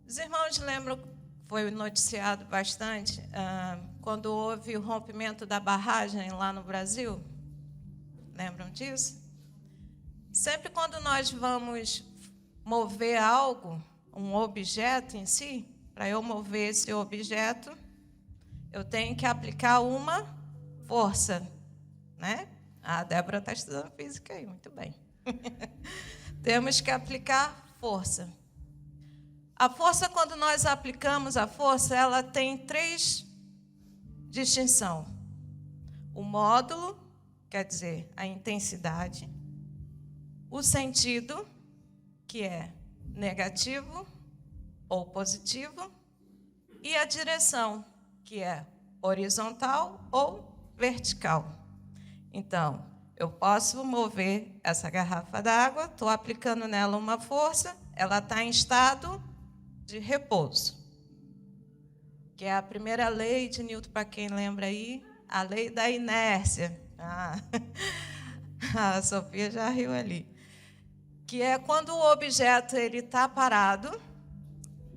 Os irmãos lembram, foi noticiado bastante, quando houve o rompimento da barragem lá no Brasil? Lembram disso? Sempre quando nós vamos mover algo, um objeto em si, para eu mover esse objeto, eu tenho que aplicar uma força, né? A Débora está estudando física aí, muito bem. Temos que aplicar força. A força, quando nós aplicamos a força, ela tem 3 distinções. O módulo, quer dizer, a intensidade. O sentido, que é negativo ou positivo. E a direção, que é horizontal ou vertical. Então, eu posso mover essa garrafa d'água, estou aplicando nela uma força, ela está em estado de repouso, que é a primeira lei de Newton, para quem lembra aí, a lei da inércia. A Sofia já riu ali. Que é quando o objeto está parado,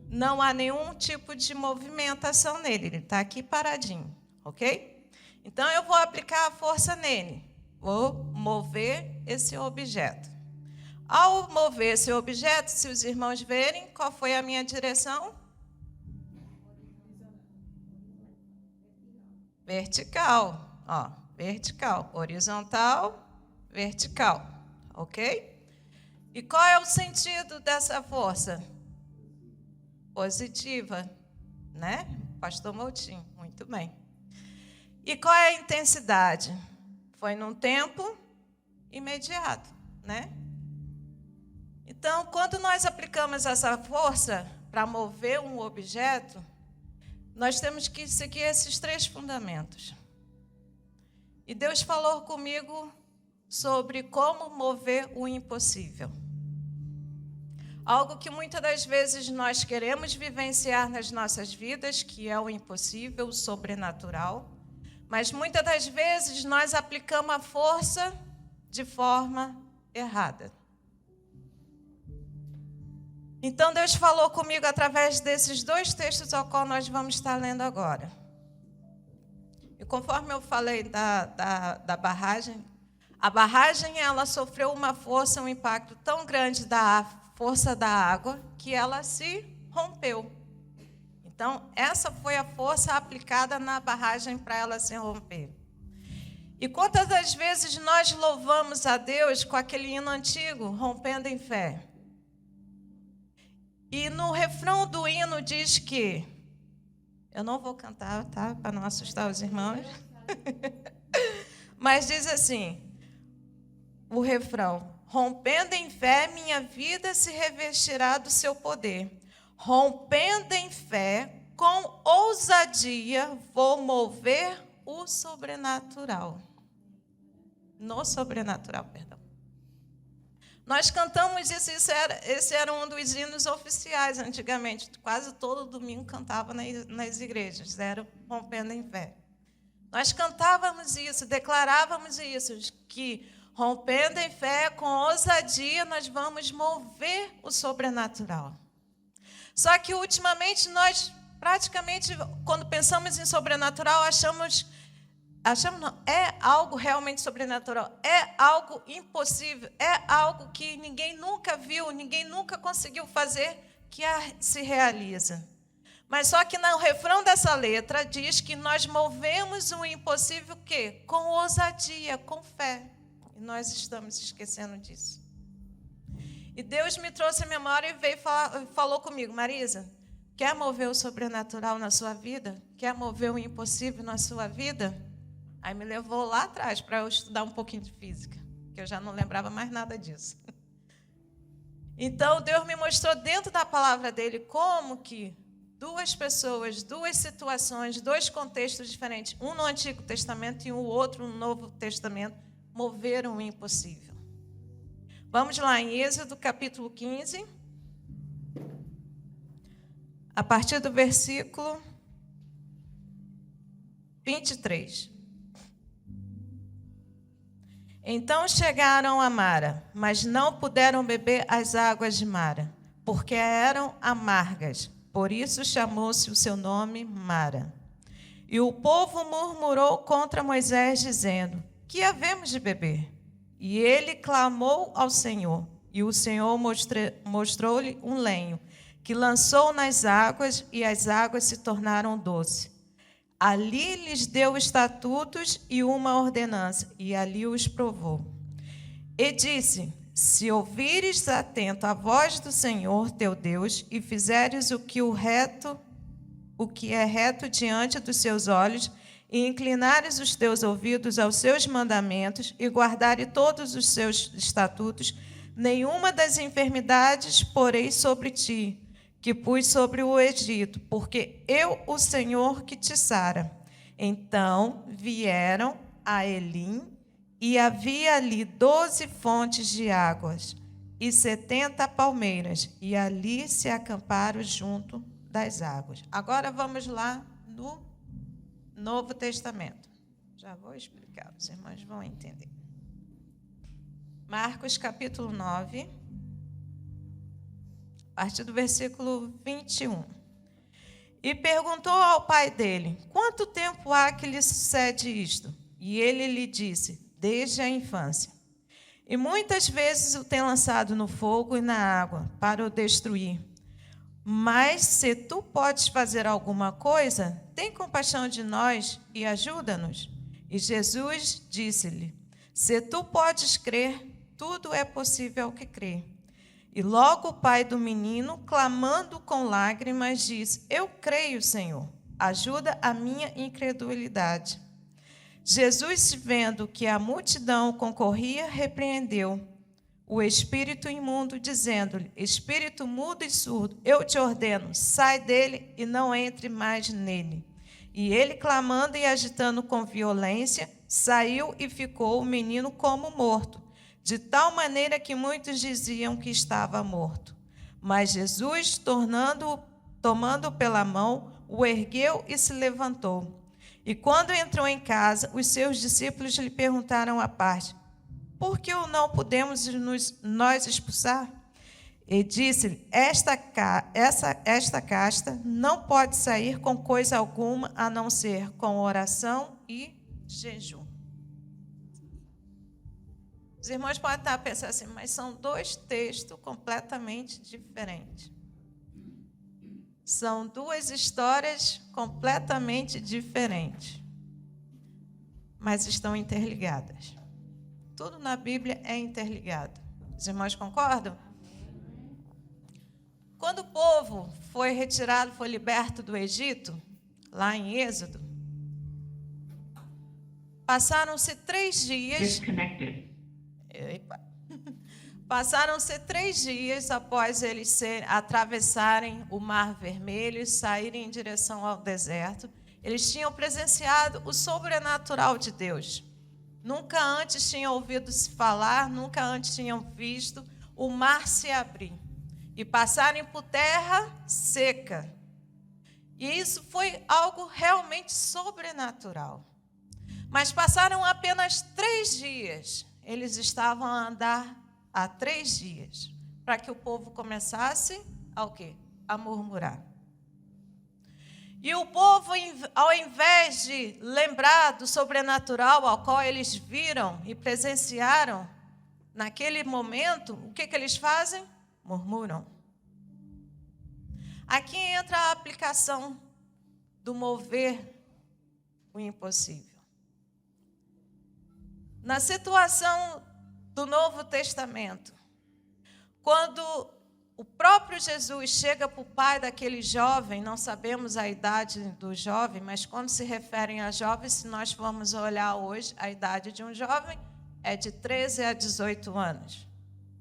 não há nenhum tipo de movimentação nele, ele está aqui paradinho, ok? Então, eu vou aplicar a força nele, vou mover esse objeto. Ao mover esse objeto, se os irmãos verem, qual foi a minha direção? Vertical. Ó, vertical. Horizontal, vertical. Ok? E qual é o sentido dessa força? Positiva, né? Pastor Moutinho, muito bem. E qual é a intensidade? Foi num tempo imediato, né? Então, quando nós aplicamos essa força para mover um objeto, nós temos que seguir esses 3 fundamentos. E Deus falou comigo sobre como mover o impossível. Algo que muitas das vezes nós queremos vivenciar nas nossas vidas, que é o impossível, o sobrenatural, mas muitas das vezes nós aplicamos a força de forma errada. Então, Deus falou comigo através desses 2 textos ao qual nós vamos estar lendo agora. E conforme eu falei da barragem, a barragem ela sofreu uma força, um impacto tão grande da força da água, que ela se rompeu. Então, essa foi a força aplicada na barragem para ela se romper. E quantas das vezes nós louvamos a Deus com aquele hino antigo, Rompendo em Fé? E no refrão do hino diz que... Eu não vou cantar, tá? Para não assustar os irmãos. Mas diz assim, o refrão: rompendo em fé, minha vida se revestirá do seu poder. Rompendo em fé, com ousadia, vou mover o sobrenatural. No sobrenatural, perdão. Nós cantamos isso, esse era um dos hinos oficiais antigamente. Quase todo domingo cantava nas igrejas, era Rompendo em Fé. Nós cantávamos isso, declarávamos isso, que rompendo em fé, com ousadia, nós vamos mover o sobrenatural. Só que, ultimamente, nós praticamente, quando pensamos em sobrenatural, achamos não, é algo realmente sobrenatural, é algo impossível, é algo que ninguém nunca viu, ninguém nunca conseguiu fazer, que se realiza. Mas só que no refrão dessa letra diz que nós movemos o impossível o quê? Com ousadia, com fé. E nós estamos esquecendo disso. E Deus me trouxe a memória e falou comigo: Marisa, quer mover o sobrenatural na sua vida? Quer mover o impossível na sua vida? Aí me levou lá atrás para eu estudar um pouquinho de física, que eu já não lembrava mais nada disso. Então, Deus me mostrou dentro da palavra dele como que 2 pessoas, 2 situações, 2 contextos diferentes, um no Antigo Testamento e o outro no Novo Testamento, moveram o impossível. Vamos lá em Êxodo, capítulo 15, a partir do versículo 23. Então chegaram a Mara, mas não puderam beber as águas de Mara, porque eram amargas. Por isso chamou-se o seu nome Mara. E o povo murmurou contra Moisés, dizendo: que havemos de beber? E ele clamou ao Senhor, e o Senhor mostrou-lhe um lenho, que lançou nas águas, e as águas se tornaram doce. Ali lhes deu estatutos e uma ordenança, e ali os provou. E disse: se ouvires atento a voz do Senhor teu Deus, e fizeres o que é reto diante dos seus olhos, e inclinares os teus ouvidos aos seus mandamentos, e guardares todos os seus estatutos, nenhuma das enfermidades porei sobre ti, que pus sobre o Egito, porque eu, o Senhor, que te sara. Então vieram a Elim, e havia ali 12 fontes de águas, e 70 palmeiras, e ali se acamparam junto das águas. Agora vamos lá no Novo Testamento. Já vou explicar, os irmãos vão entender. Marcos, capítulo 9, a partir do versículo 21. E perguntou ao pai dele: quanto tempo há que lhe sucede isto? E ele lhe disse: desde a infância. E muitas vezes o tem lançado no fogo e na água, para o destruir. Mas se tu podes fazer alguma coisa, tem compaixão de nós e ajuda-nos. E Jesus disse-lhe: se tu podes crer, tudo é possível ao que crê. E logo o pai do menino, clamando com lágrimas, disse: eu creio, Senhor, ajuda a minha incredulidade. Jesus, vendo que a multidão concorria, repreendeu o espírito imundo, dizendo-lhe: espírito mudo e surdo, eu te ordeno, sai dele e não entre mais nele. E ele, clamando e agitando com violência, saiu e ficou o menino como morto, de tal maneira que muitos diziam que estava morto. Mas Jesus, tomando-o pela mão, o ergueu e se levantou. E quando entrou em casa, os seus discípulos lhe perguntaram à parte: por que o não podemos nós expulsar? E disse-lhe: esta casta não pode sair com coisa alguma, a não ser com oração e jejum. Os irmãos podem estar pensando assim, mas são dois textos completamente diferentes. São duas histórias completamente diferentes, mas estão interligadas. Tudo na Bíblia é interligado. Os irmãos concordam? Quando o povo foi retirado, foi liberto do Egito, lá em Êxodo, passaram-se 3 dias. Passaram-se 3 dias após eles atravessarem o Mar Vermelho e saírem em direção ao deserto. Eles tinham presenciado o sobrenatural de Deus. Nunca antes tinham ouvido se falar, nunca antes tinham visto o mar se abrir e passarem por terra seca. E isso foi algo realmente sobrenatural. Mas passaram apenas 3 dias. Eles estavam a andar há 3 dias para que o povo começasse ao quê? A murmurar. E o povo, ao invés de lembrar do sobrenatural ao qual eles viram e presenciaram naquele momento, o que eles fazem? Murmuram. Aqui entra a aplicação do mover o impossível. Na situação do Novo Testamento, quando o próprio Jesus chega para o pai daquele jovem, não sabemos a idade do jovem, mas quando se referem a jovem, se nós formos olhar hoje, a idade de um jovem é de 13 a 18 anos.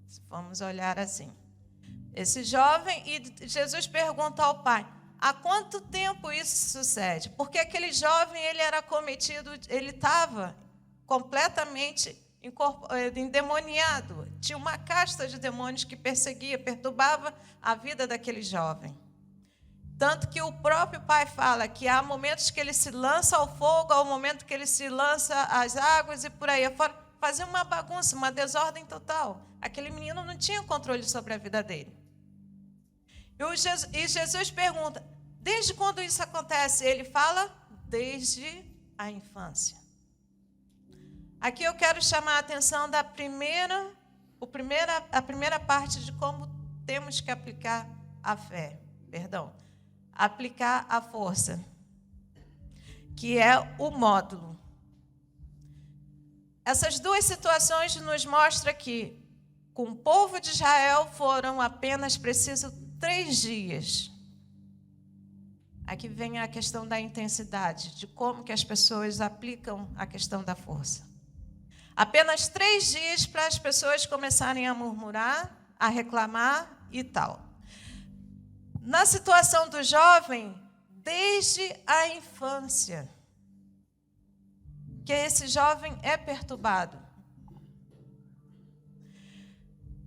Se formos olhar assim. Esse jovem, e Jesus pergunta ao pai: há quanto tempo isso sucede? Porque aquele jovem, ele era cometido, ele estava completamente endemoniado. Tinha uma casta de demônios que perseguia, perturbava a vida daquele jovem. Tanto que o próprio pai fala que há momentos que ele se lança ao fogo, há um momento que ele se lança às águas e por aí afora, fazia uma bagunça, uma desordem total. Aquele menino não tinha controle sobre a vida dele. E Jesus pergunta, desde quando isso acontece? Ele fala, desde a infância. Aqui eu quero chamar a atenção da primeira parte de como temos que aplicar a fé, aplicar a força, que é o módulo. Essas duas situações nos mostram que com o povo de Israel foram apenas precisos 3 dias. Aqui vem a questão da intensidade, de como que as pessoas aplicam a questão da força. Apenas 3 dias para as pessoas começarem a murmurar, a reclamar e tal. Na situação do jovem, desde a infância, que esse jovem é perturbado.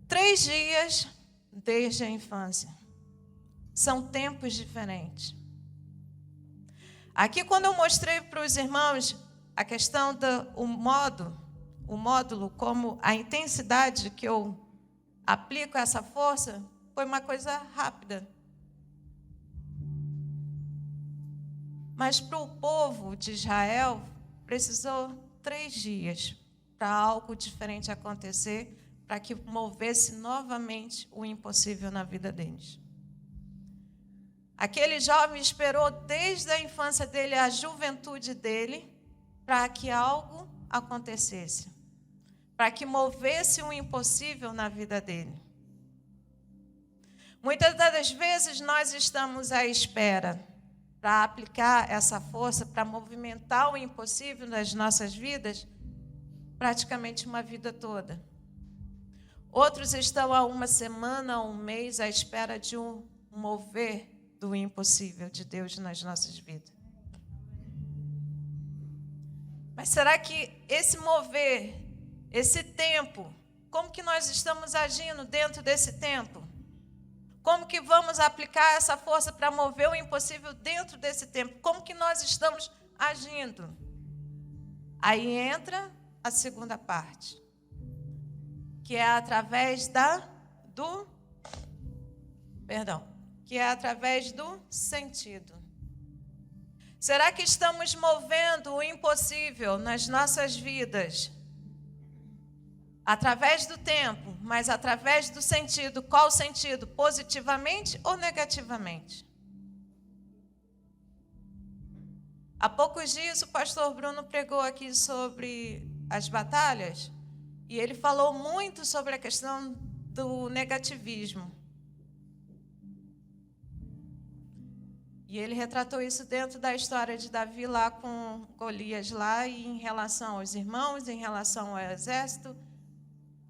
3 dias desde a infância. São tempos diferentes. Aqui, quando eu mostrei para os irmãos a questão do módulo, como a intensidade que eu aplico essa força, foi uma coisa rápida. Mas para o povo de Israel, precisou 3 dias para algo diferente acontecer, para que movesse novamente o impossível na vida deles. Aquele jovem esperou desde a infância dele, a juventude dele, para que algo acontecesse, para que movesse o impossível na vida dele. Muitas das vezes nós estamos à espera para aplicar essa força, para movimentar o impossível nas nossas vidas, praticamente uma vida toda. Outros estão há 1 semana, 1 mês, à espera de um mover do impossível de Deus nas nossas vidas. Mas será que esse mover, esse tempo, como que nós estamos agindo dentro desse tempo? Como que vamos aplicar essa força para mover o impossível dentro desse tempo? Como que nós estamos agindo? Aí entra a segunda parte, que é através do sentido. Será que estamos movendo o impossível nas nossas vidas? Através do tempo, mas através do sentido. Qual sentido? Positivamente ou negativamente? Há poucos dias o pastor Bruno pregou aqui sobre as batalhas e ele falou muito sobre a questão do negativismo. E ele retratou isso dentro da história de Davi lá com Golias lá e em relação aos irmãos, em relação ao exército.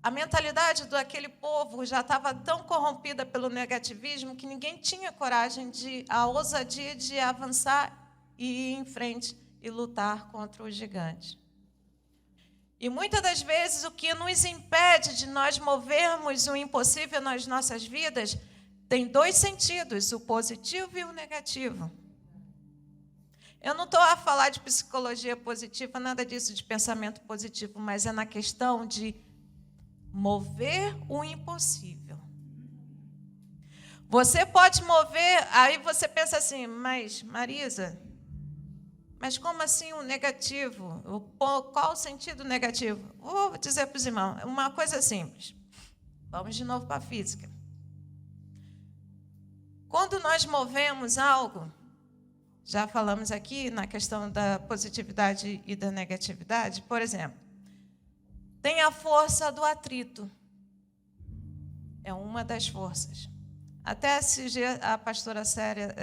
A mentalidade daquele povo já estava tão corrompida pelo negativismo que ninguém tinha coragem, a ousadia de avançar e ir em frente e lutar contra o gigante. E muitas das vezes o que nos impede de nós movermos o impossível nas nossas vidas tem 2 sentidos, o positivo e o negativo. Eu não estou a falar de psicologia positiva, nada disso de pensamento positivo, mas é na questão de mover o impossível. Você pode mover, aí você pensa assim, mas Marisa, mas como assim o negativo? Qual o sentido negativo? Vou dizer para os irmãos, uma coisa simples. Vamos de novo para a física. Quando nós movemos algo, já falamos aqui na questão da positividade e da negatividade, por exemplo, tem a força do atrito. É uma das forças. Até esse dia a pastora Séria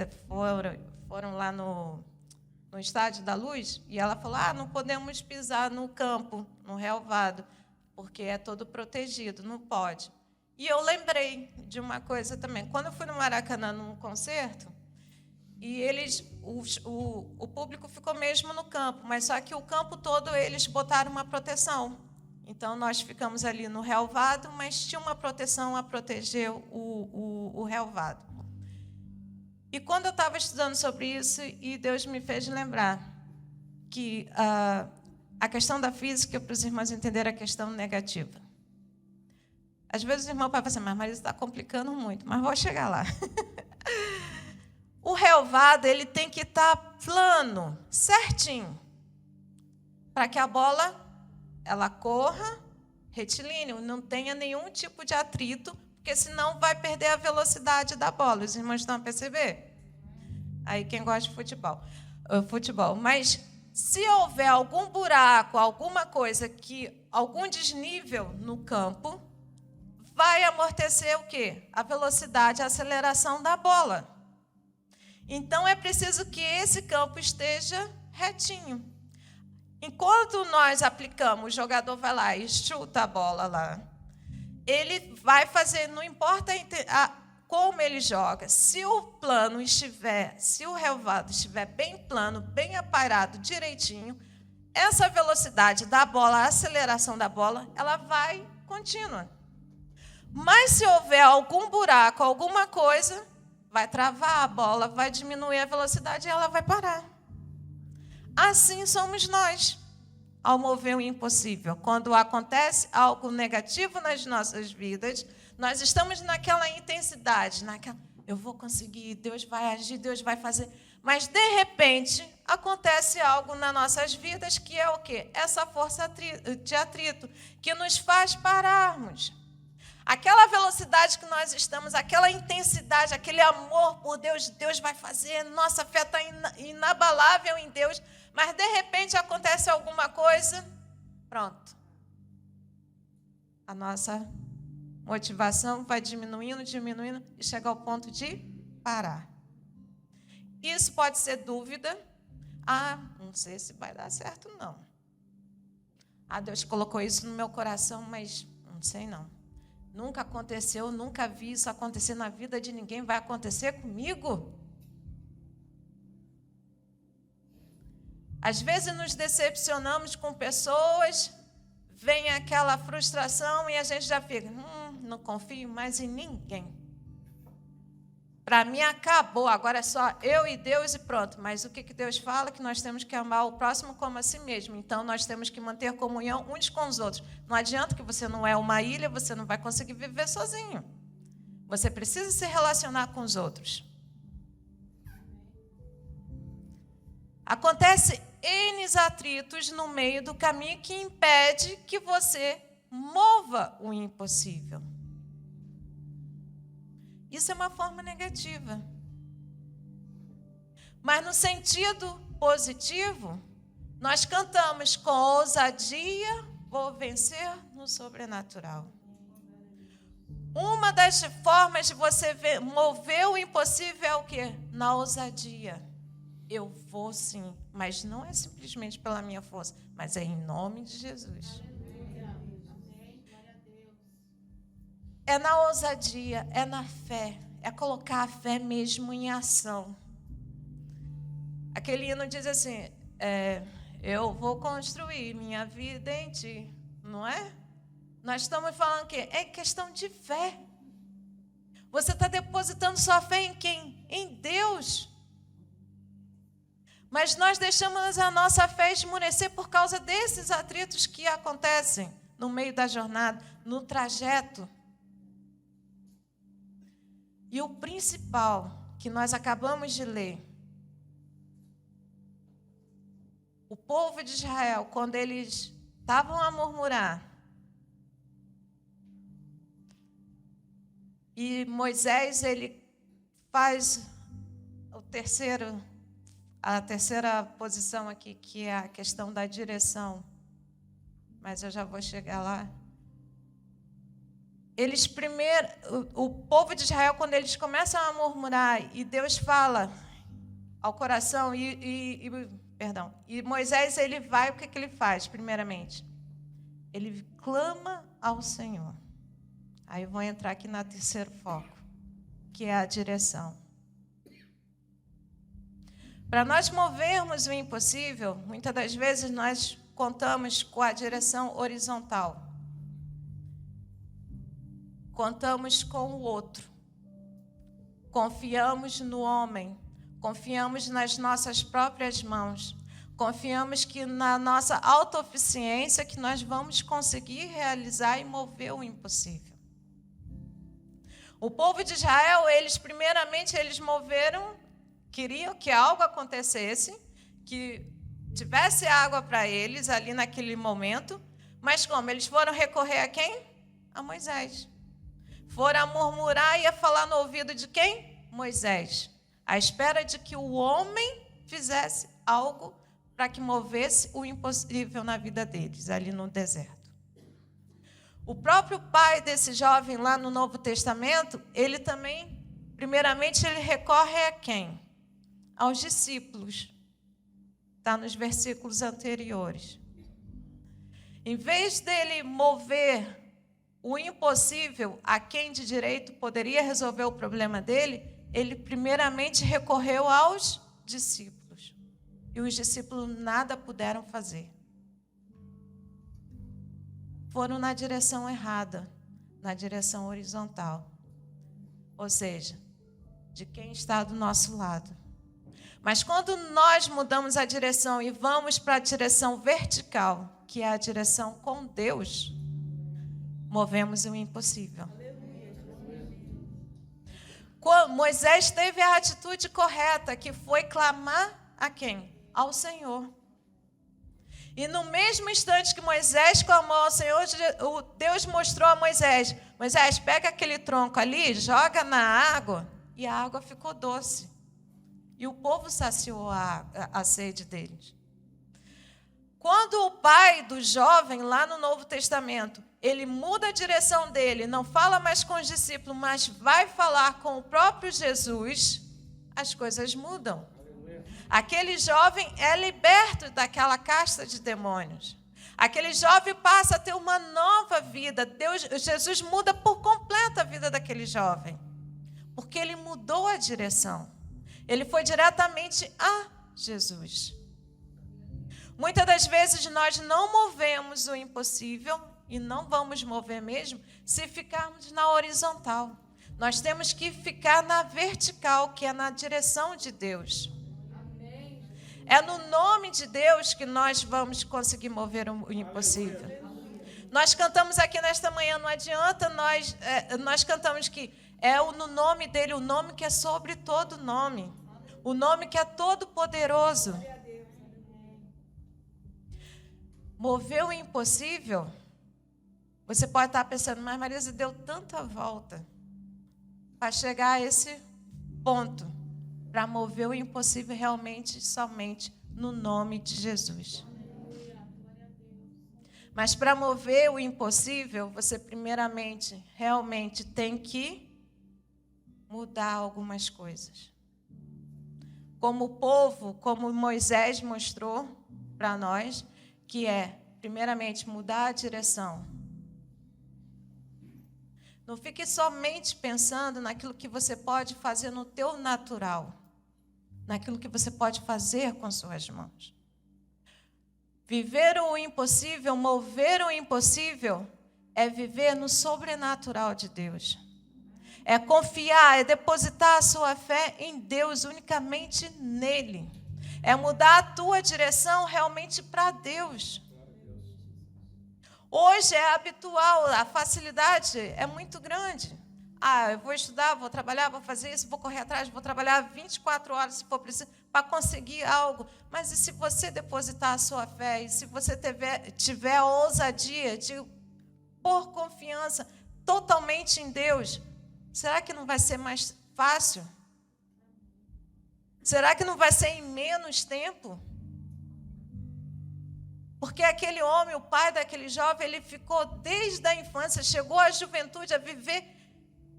foram lá no Estádio da Luz e ela falou, não podemos pisar no campo, no relvado, porque é todo protegido, não pode. E eu lembrei de uma coisa também. Quando eu fui no Maracanã num concerto, e o público ficou mesmo no campo, mas só que o campo todo eles botaram uma proteção. Então, nós ficamos ali no relvado, mas tinha uma proteção a proteger o relvado. E quando eu estava estudando sobre isso, e Deus me fez lembrar que a questão da física, para os irmãos entenderem a questão negativa. Às vezes o irmão fala assim, mas isso está complicando muito, mas vou chegar lá. relvado ele tem que estar plano, certinho, para que a bola ela corra retilíneo, não tenha nenhum tipo de atrito, porque senão vai perder a velocidade da bola. Os irmãos estão a perceber? Aí quem gosta de futebol. Mas se houver algum buraco, alguma coisa algum desnível no campo, vai amortecer o quê? A velocidade, a aceleração da bola. Então é preciso que esse campo esteja retinho. Enquanto nós aplicamos, o jogador vai lá e chuta a bola lá. Ele vai fazer, não importa como ele joga, se o relvado estiver bem plano, bem aparado, direitinho, essa velocidade da bola, a aceleração da bola, ela vai contínua. Mas se houver algum buraco, alguma coisa, vai travar a bola, vai diminuir a velocidade e ela vai parar. Assim somos nós, ao mover o impossível. Quando acontece algo negativo nas nossas vidas, nós estamos naquela intensidade, eu vou conseguir, Deus vai agir, Deus vai fazer. Mas, de repente, acontece algo nas nossas vidas que é o quê? Essa força de atrito, que nos faz pararmos. Aquela velocidade que nós estamos, aquela intensidade, aquele amor por Deus, Deus vai fazer, nossa fé está inabalável em Deus, mas, de repente, acontece alguma coisa, pronto. A nossa motivação vai diminuindo e chega ao ponto de parar. Isso pode ser dúvida. Não sei se vai dar certo, não. Deus colocou isso no meu coração, mas não sei não. Nunca aconteceu, nunca vi isso acontecer na vida de ninguém. Vai acontecer comigo? Às vezes nos decepcionamos com pessoas, vem aquela frustração e a gente já fica, não confio mais em ninguém. Para mim acabou, agora é só eu e Deus e pronto. Mas o que Deus fala? Que nós temos que amar o próximo como a si mesmo. Então nós temos que manter comunhão uns com os outros. Não adianta que você não é uma ilha, você não vai conseguir viver sozinho. Você precisa se relacionar com os outros. Acontece N atritos no meio do caminho que impede que você mova o impossível. Isso é uma forma negativa. Mas no sentido positivo, nós cantamos com ousadia, vou vencer no sobrenatural. Uma das formas de você mover o impossível é o quê? Na ousadia. Eu vou sim, mas não é simplesmente pela minha força, mas é em nome de Jesus. É na ousadia, é na fé, é colocar a fé mesmo em ação. Aquele hino diz assim, eu vou construir minha vida em ti, não é? Nós estamos falando que é questão de fé. Você está depositando sua fé em quem? Em Deus. Mas nós deixamos a nossa fé esmorecer por causa desses atritos que acontecem no meio da jornada, no trajeto. E o principal que nós acabamos de ler, o povo de Israel, quando eles estavam a murmurar, e Moisés, ele faz a terceira posição aqui, que é a questão da direção. Mas eu já vou chegar lá. Eles primeiro, o povo de Israel, quando eles começam a murmurar, e Deus fala ao coração, e Moisés, ele vai, o que ele faz, primeiramente? Ele clama ao Senhor. Aí eu vou entrar aqui no terceiro foco, que é a direção. Para nós movermos o impossível, muitas das vezes nós contamos com a direção horizontal. Contamos com o outro. Confiamos no homem. Confiamos nas nossas próprias mãos. Confiamos que na nossa autoeficiência que nós vamos conseguir realizar e mover o impossível. O povo de Israel, primeiramente, eles moveram queriam que algo acontecesse, que tivesse água para eles ali naquele momento, mas como? Eles foram recorrer a quem? A Moisés. Foram a murmurar e a falar no ouvido de quem? Moisés. À espera de que o homem fizesse algo para que movesse o impossível na vida deles, ali no deserto. O próprio pai desse jovem lá no Novo Testamento, ele também, primeiramente, ele recorre a quem? Aos discípulos. Está nos versículos anteriores. Em vez dele mover o impossível a quem de direito poderia resolver o problema dele, ele primeiramente recorreu aos discípulos. E os discípulos nada puderam fazer. Foram na direção errada, na direção horizontal. Ou seja, de quem está do nosso lado. Mas quando nós mudamos a direção e vamos para a direção vertical, que é a direção com Deus, movemos o impossível. Moisés teve a atitude correta, que foi clamar a quem? Ao Senhor. E no mesmo instante que Moisés clamou ao Senhor, Deus mostrou a Moisés: Moisés, pega aquele tronco ali, joga na água, e a água ficou doce. E o povo saciou a sede deles. Quando o pai do jovem, lá no Novo Testamento, ele muda a direção dele, não fala mais com os discípulos, mas vai falar com o próprio Jesus, as coisas mudam. Aquele jovem é liberto daquela casta de demônios. Aquele jovem passa a ter uma nova vida. Jesus muda por completo a vida daquele jovem, porque ele mudou a direção. Ele foi diretamente a Jesus. Muitas das vezes nós não movemos o impossível, e não vamos mover mesmo, se ficarmos na horizontal. Nós temos que ficar na vertical, que é na direção de Deus. É no nome de Deus que nós vamos conseguir mover o impossível. Nós cantamos aqui nesta manhã, não adianta nós cantamos que é no nome dele, o nome que é sobre todo nome. O nome que é todo poderoso. Mover o impossível, você pode estar pensando, mas Marisa deu tanta volta para chegar a esse ponto, para mover o impossível realmente, somente no nome de Jesus. Mas para mover o impossível, você primeiramente, realmente tem que mudar algumas coisas. Como o povo, como Moisés mostrou para nós, que é, primeiramente, mudar a direção. Não fique somente pensando naquilo que você pode fazer no teu natural, naquilo que você pode fazer com suas mãos. Viver o impossível, mover o impossível, é viver no sobrenatural de Deus. É confiar, é depositar a sua fé em Deus, unicamente nele. É mudar a tua direção realmente para Deus. Hoje é habitual, a facilidade é muito grande. Eu vou estudar, vou trabalhar, vou fazer isso, vou correr atrás, vou trabalhar 24 horas se for preciso para conseguir algo. Mas e se você depositar a sua fé, e se você tiver a ousadia de pôr confiança totalmente em Deus, será que não vai ser mais fácil? Será que não vai ser em menos tempo? Porque aquele homem, o pai daquele jovem, ele ficou desde a infância, chegou à juventude a viver,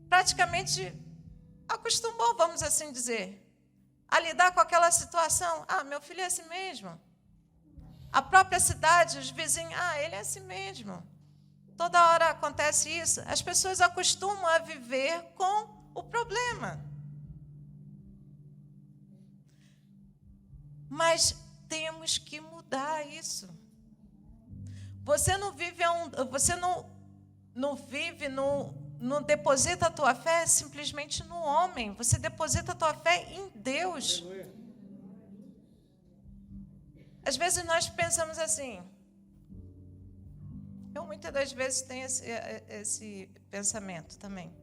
praticamente acostumou, vamos assim dizer, a lidar com aquela situação. Meu filho é assim mesmo. A própria cidade, os vizinhos, ele é assim mesmo. Toda hora acontece isso. As pessoas acostumam a viver com o problema. Mas temos que mudar isso. Você não deposita a tua fé simplesmente no homem. Você deposita a tua fé em Deus. Às vezes nós pensamos assim. Eu muitas das vezes tenho esse pensamento também.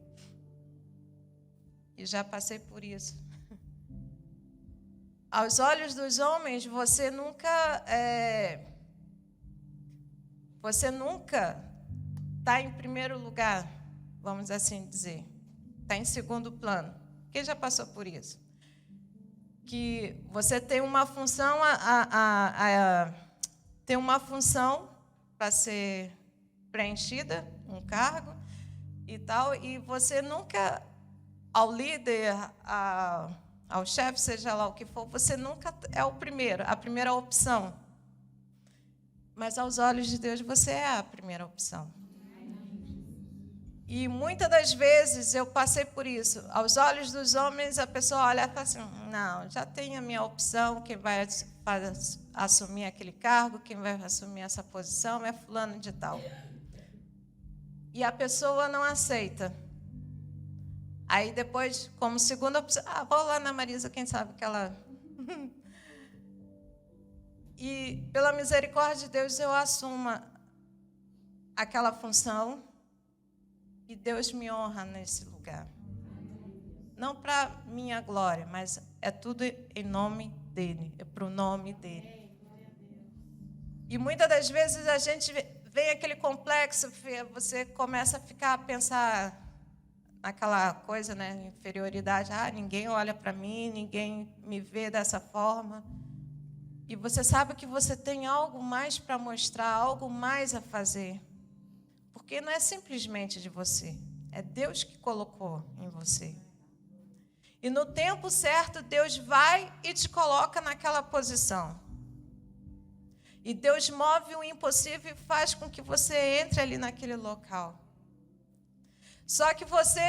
E já passei por isso. Aos olhos dos homens, você nunca está em primeiro lugar, vamos assim dizer. Está em segundo plano. Quem já passou por isso? Que você tem uma função, tem uma função para ser preenchida, um cargo e tal, e você nunca, ao líder, ao chefe, seja lá o que for, você nunca é o primeiro, a primeira opção. Mas aos olhos de Deus você é a primeira opção. E muitas das vezes eu passei por isso. Aos olhos dos homens, a pessoa olha e fala assim, não, já tenho a minha opção, quem vai assumir aquele cargo, quem vai assumir essa posição é fulano de tal. E a pessoa não aceita. Aí depois, como segunda opção, vou lá na Marisa, quem sabe que ela... E pela misericórdia de Deus eu assumo aquela função e Deus me honra nesse lugar. Não para minha glória, mas é tudo em nome dele, é para o nome dele. E muitas das vezes a gente vem aquele complexo, você começa a ficar a pensar naquela coisa, né, inferioridade, ninguém olha para mim, ninguém me vê dessa forma. E você sabe que você tem algo mais para mostrar, algo mais a fazer. Porque não é simplesmente de você, é Deus que colocou em você. E no tempo certo, Deus vai e te coloca naquela posição. E Deus move o impossível e faz com que você entre ali naquele local. Só que você,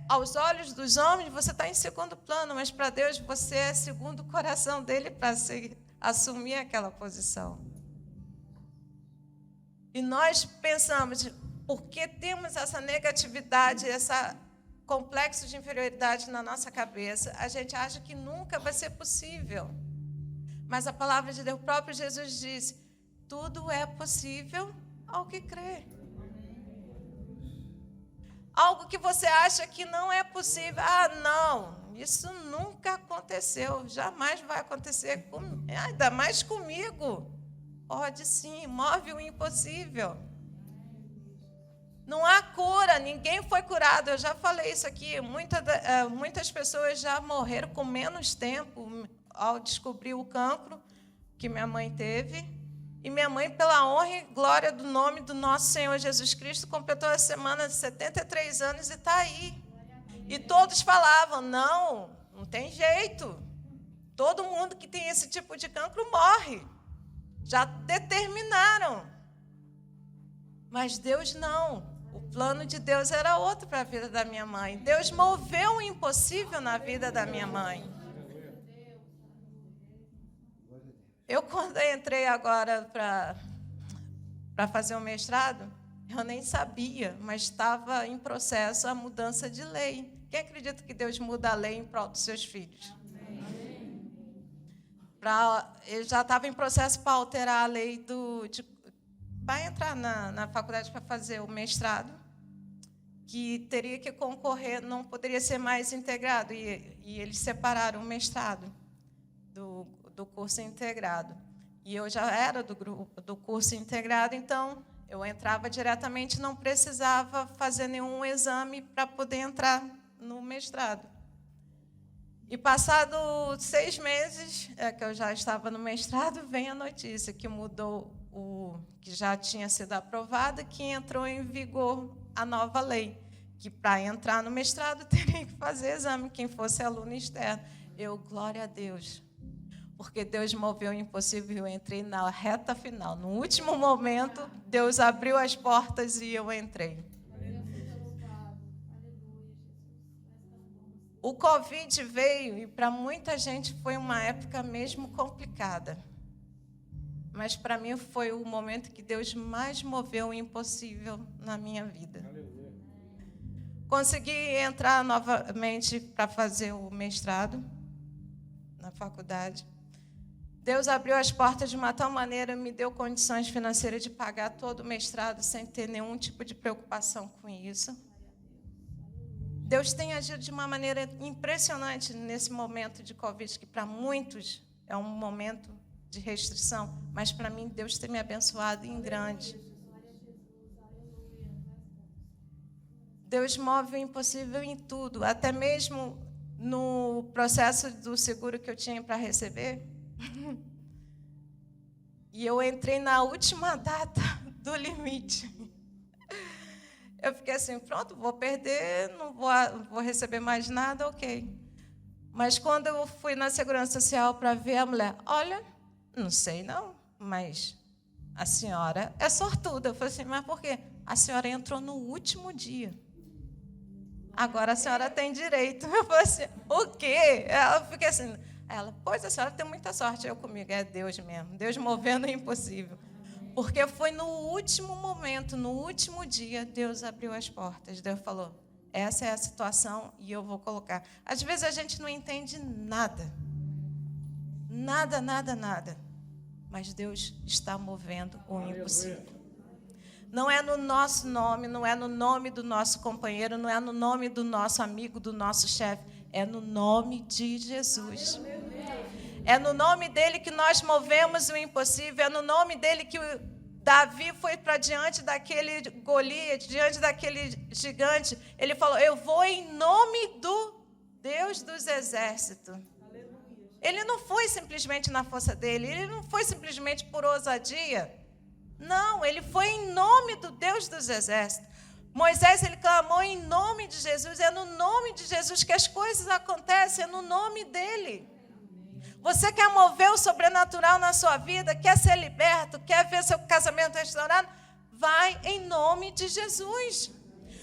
aos olhos dos homens, você está em segundo plano, mas para Deus você é segundo o coração dele para assumir aquela posição. E nós pensamos, porque temos essa negatividade, esse complexo de inferioridade na nossa cabeça, a gente acha que nunca vai ser possível. Mas a palavra de Deus, o próprio Jesus disse, tudo é possível ao que crê. Algo que você acha que não é possível. Não, isso nunca aconteceu, jamais vai acontecer, ainda mais comigo. Pode sim, move o impossível. Não há cura, ninguém foi curado. Eu já falei isso aqui. Muitas pessoas já morreram com menos tempo ao descobrir o cancro que minha mãe teve. E minha mãe, pela honra e glória do nome do nosso Senhor Jesus Cristo, completou a semana de 73 anos e está aí. E todos falavam, não tem jeito. Todo mundo que tem esse tipo de cancro morre. Já determinaram. Mas Deus não. O plano de Deus era outro para a vida da minha mãe. Deus moveu o impossível na vida da minha mãe. Eu, quando entrei agora para fazer o mestrado, eu nem sabia, mas estava em processo a mudança de lei. Quem acredita que Deus muda a lei em prol dos seus filhos? Eu já estava em processo para alterar a lei para entrar na faculdade para fazer o mestrado, que teria que concorrer, não poderia ser mais integrado, e eles separaram o mestrado do curso integrado. E eu já era do curso integrado, então eu entrava diretamente, não precisava fazer nenhum exame para poder entrar no mestrado. E passados 6 meses, que eu já estava no mestrado, vem a notícia que mudou que já tinha sido aprovada, que entrou em vigor a nova lei, que para entrar no mestrado teria que fazer exame, quem fosse aluno externo. Glória a Deus, porque Deus moveu o impossível e eu entrei na reta final. No último momento, Deus abriu as portas e eu entrei. O Covid veio e para muita gente foi uma época mesmo complicada. Mas para mim foi o momento que Deus mais moveu o impossível na minha vida. Consegui entrar novamente para fazer o mestrado na faculdade. Deus abriu as portas de uma tal maneira, me deu condições financeiras de pagar todo o mestrado sem ter nenhum tipo de preocupação com isso. Deus tem agido de uma maneira impressionante nesse momento de Covid, que para muitos é um momento de restrição, mas para mim Deus tem me abençoado em grande. Deus move o impossível em tudo, até mesmo no processo do seguro que eu tinha para receber. E eu entrei na última data do limite. Eu fiquei assim, pronto, vou perder, não vou receber mais nada, ok. Mas quando eu fui na Segurança Social para ver a mulher, olha, não sei não, mas a senhora é sortuda. Eu falei assim, mas por quê? A senhora entrou no último dia. Agora a senhora tem direito. Eu falei assim, o quê? Eu fiquei assim, ela, pois a senhora tem muita sorte. Eu comigo, é Deus mesmo, Deus movendo o impossível. Porque foi no último momento, no último dia, Deus abriu as portas. Deus falou, essa é a situação e eu vou colocar. Às vezes a gente não entende nada. Nada. Mas Deus está movendo o impossível. Não é no nosso nome, não é no nome do nosso companheiro, não é no nome do nosso amigo, do nosso chefe. É no nome de Jesus. É no nome dele que nós movemos o impossível. É no nome dele que o Davi foi para diante daquele Golias, diante daquele gigante. Ele falou, eu vou em nome do Deus dos exércitos. Ele não foi simplesmente na força dele, ele não foi simplesmente por ousadia. Não, ele foi em nome do Deus dos exércitos. Moisés, ele clamou em nome de Jesus. É no nome de Jesus que as coisas acontecem, é no nome dele. Você quer mover o sobrenatural na sua vida, quer ser liberto, quer ver seu casamento restaurado? Vai em nome de Jesus.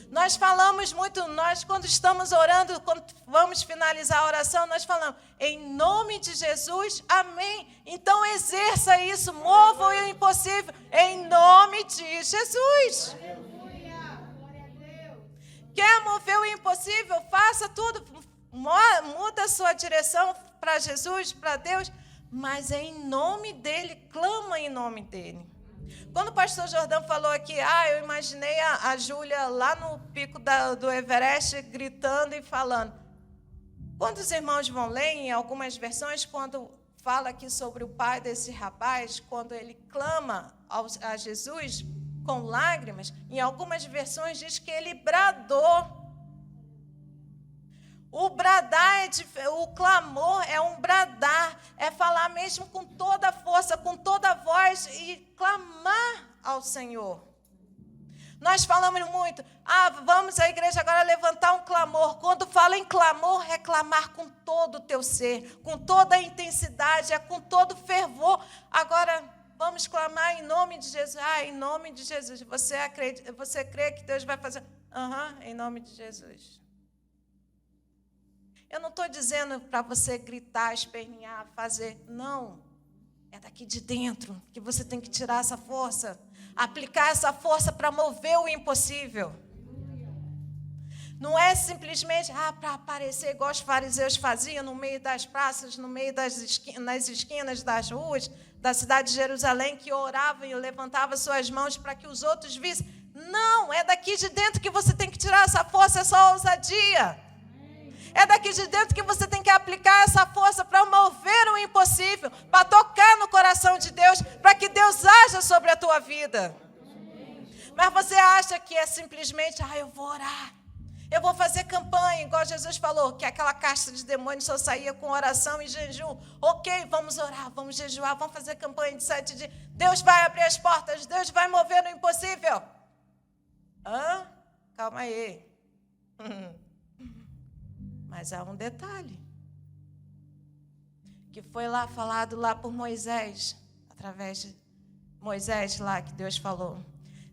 Nós falamos muito, nós quando estamos orando, quando vamos finalizar a oração, nós falamos, em nome de Jesus, amém. Então exerça isso, mova o impossível, em nome de Jesus. Quer mover o impossível? Faça tudo, muda a sua direção para Jesus, para Deus, mas é em nome dele, clama em nome dele. Quando o pastor Jordão falou aqui, eu imaginei a Júlia lá no pico do Everest gritando e falando. Quando os irmãos vão ler, em algumas versões, quando fala aqui sobre o pai desse rapaz, quando ele clama a Jesus com lágrimas, em algumas versões diz que ele bradou. O bradar, o clamor é um bradar, é falar mesmo com toda a força, com toda a voz e clamar ao Senhor. Nós falamos muito, vamos à igreja agora levantar um clamor. Quando fala em clamor, é clamar com todo o teu ser, com toda a intensidade, é com todo o fervor. Agora, vamos clamar em nome de Jesus. Em nome de Jesus. Você crê que Deus vai fazer? Em nome de Jesus. Eu não estou dizendo para você gritar, espernear, fazer. Não. É daqui de dentro que você tem que tirar essa força. Aplicar essa força para mover o impossível. Não é simplesmente para aparecer igual os fariseus faziam no meio das praças, no meio nas esquinas das ruas da cidade de Jerusalém, que oravam e levantavam suas mãos para que os outros vissem. Não, é daqui de dentro que você tem que tirar essa força, é só ousadia. É daqui de dentro que você tem que aplicar essa força para mover o impossível, para tocar no coração de Deus, para que Deus haja sobre a tua vida. Mas você acha que é simplesmente, eu vou orar, eu vou fazer campanha, igual Jesus falou, que aquela casta de demônios só saía com oração e jejum. Ok, vamos orar, vamos jejuar, vamos fazer campanha de 7 dias. Deus vai abrir as portas, Deus vai mover o impossível. Calma aí. Mas há um detalhe, que foi lá falado lá por Moisés, através de Moisés lá que Deus falou.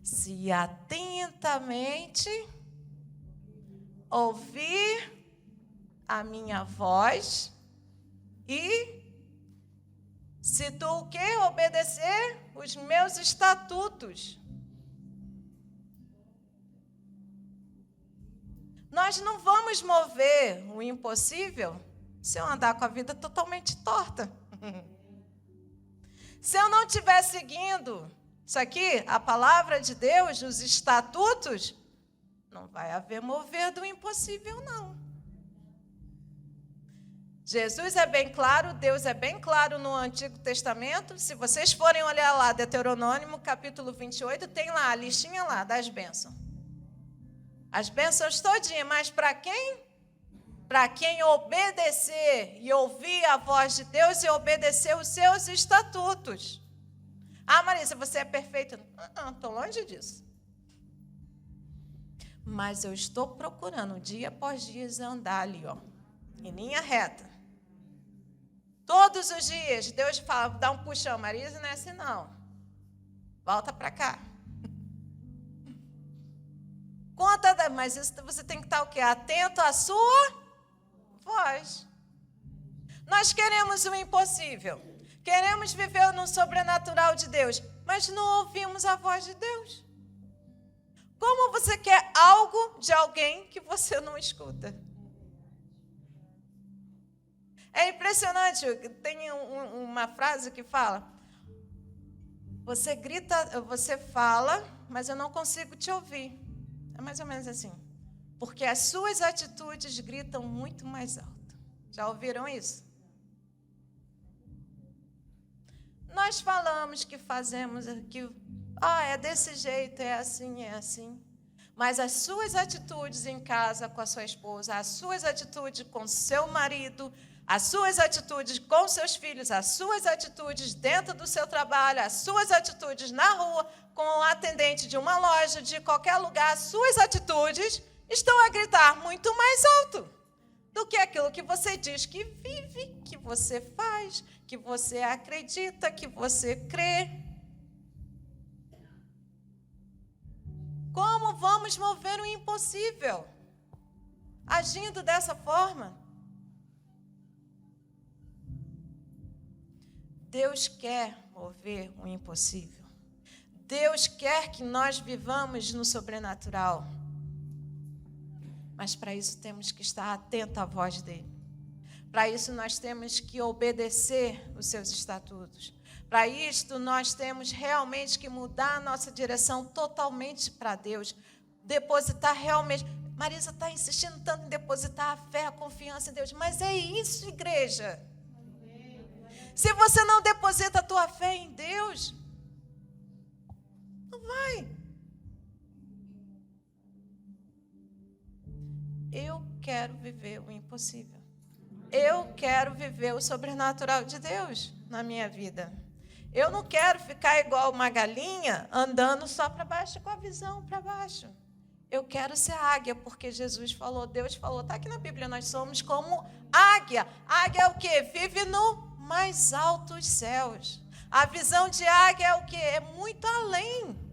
Se atentamente ouvir a minha voz e se tu o quê? Obedecer os meus estatutos. Nós não vamos mover o impossível se eu andar com a vida totalmente torta. Se eu não estiver seguindo isso aqui, a palavra de Deus, os estatutos, não vai haver mover do impossível, não. Jesus é bem claro, Deus é bem claro no Antigo Testamento. Se vocês forem olhar lá, Deuteronômio, capítulo 28, tem lá a listinha lá das bênçãos. As bênçãos todinhas, mas para quem? Para quem obedecer e ouvir a voz de Deus e obedecer os seus estatutos. Ah, Marisa, você é perfeita? Não, estou longe disso. Mas eu estou procurando, dia após dia, andar ali, ó, em linha reta. Todos os dias, Deus fala, dá um puxão. Marisa, não é assim, não. Volta para cá. Mas isso você tem que estar o quê? Atento à sua voz. Nós queremos o impossível. Queremos viver no sobrenatural de Deus, mas não ouvimos a voz de Deus. Como você quer algo de alguém que você não escuta? É impressionante, tem uma frase que fala, você grita, você fala, mas eu não consigo te ouvir. É mais ou menos assim. Porque as suas atitudes gritam muito mais alto. Já ouviram isso? Nós falamos que fazemos, que é desse jeito, é assim, é assim. Mas as suas atitudes em casa com a sua esposa, as suas atitudes com seu marido, as suas atitudes com seus filhos, as suas atitudes dentro do seu trabalho, as suas atitudes na rua, com o atendente de uma loja, de qualquer lugar, as suas atitudes estão a gritar muito mais alto do que aquilo que você diz que vive, que você faz, que você acredita, que você crê. Como vamos mover o impossível? Agindo dessa forma? Deus quer mover o impossível. Deus quer que nós vivamos no sobrenatural. Mas para isso temos que estar atentos à voz dele. Para isso nós temos que obedecer os seus estatutos. Para isto nós temos realmente que mudar a nossa direção totalmente para Deus. Depositar realmente. Marisa está insistindo tanto em depositar a fé, a confiança em Deus. Mas é isso, igreja. Se você não deposita a tua fé em Deus, não vai. Eu quero viver o impossível. Eu quero viver o sobrenatural de Deus na minha vida. Eu não quero ficar igual uma galinha andando só para baixo, com a visão para baixo. Eu quero ser águia, porque Jesus falou, Deus falou, está aqui na Bíblia, nós somos como águia. Águia é o quê? Vive no mais altos céus. A visão de águia é o quê? É muito além.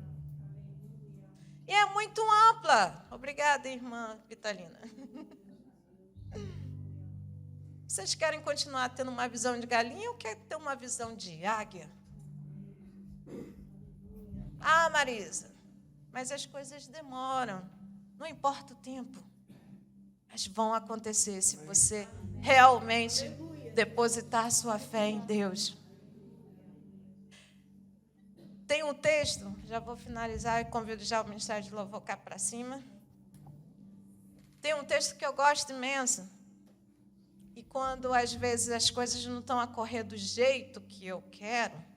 E é muito ampla. Obrigada, irmã Vitalina. Vocês querem continuar tendo uma visão de galinha ou querem ter uma visão de águia? Ah, Marisa, mas as coisas demoram. Não importa o tempo. Mas vão acontecer se você realmente depositar sua fé em Deus. Tem um texto, já vou finalizar e convido já o Ministério de Louvor cá para cima. Tem um texto que eu gosto imenso. E quando às vezes as coisas não estão a correr do jeito que eu quero,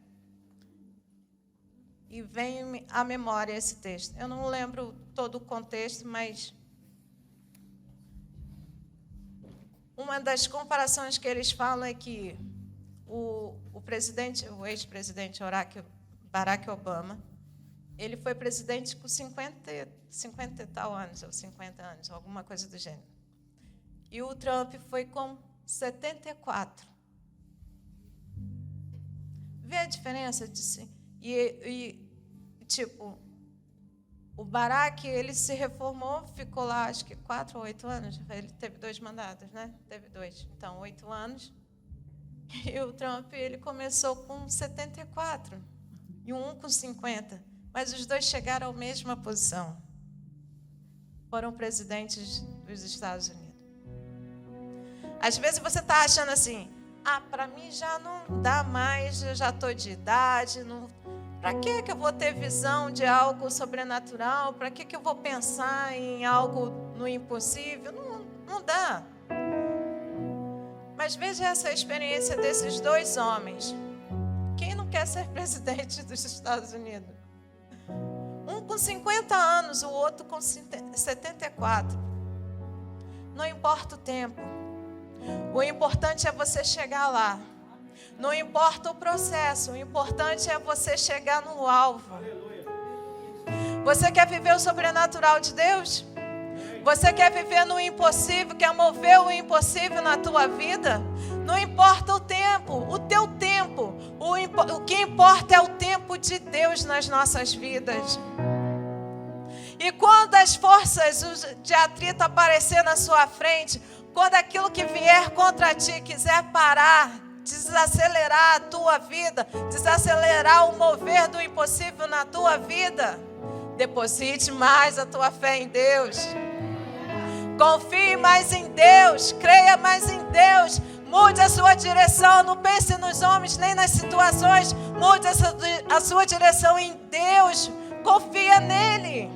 e vem à memória esse texto. Eu não lembro todo o contexto, mas uma das comparações que eles falam é que o ex-presidente Barack Obama, ele foi presidente com 50 e tal anos, ou 50 anos, alguma coisa do gênero. E o Trump foi com 74. Vê a diferença disso? Tipo, o Barack, ele se reformou, ficou lá, acho que 4 ou 8 anos. Ele teve 2 mandatos, né? Teve 2. Então, 8 anos. E o Trump, ele começou com 74. E um com 50. Mas os dois chegaram à mesma posição. Foram presidentes dos Estados Unidos. Às vezes você está achando assim, para mim já não dá mais, eu já estou de idade, para que eu vou ter visão de algo sobrenatural? Para que eu vou pensar em algo no impossível? Não dá. Mas veja essa experiência desses dois homens. Quem não quer ser presidente dos Estados Unidos? Um com 50 anos, o outro com 74. Não importa o tempo. O importante é você chegar lá. Não importa o processo, o importante é você chegar no alvo. Você quer viver o sobrenatural de Deus? Você quer viver no impossível, quer mover o impossível na tua vida? Não importa o tempo, o teu tempo. O que importa é o tempo de Deus nas nossas vidas. E quando as forças de atrito aparecer na sua frente, quando aquilo que vier contra ti quiser parar, desacelerar a tua vida, desacelerar o mover do impossível na tua vida, deposite mais a tua fé em Deus. Confie mais em Deus, creia mais em Deus, mude a sua direção, não pense nos homens nem nas situações, mude a sua direção em Deus, confia nele.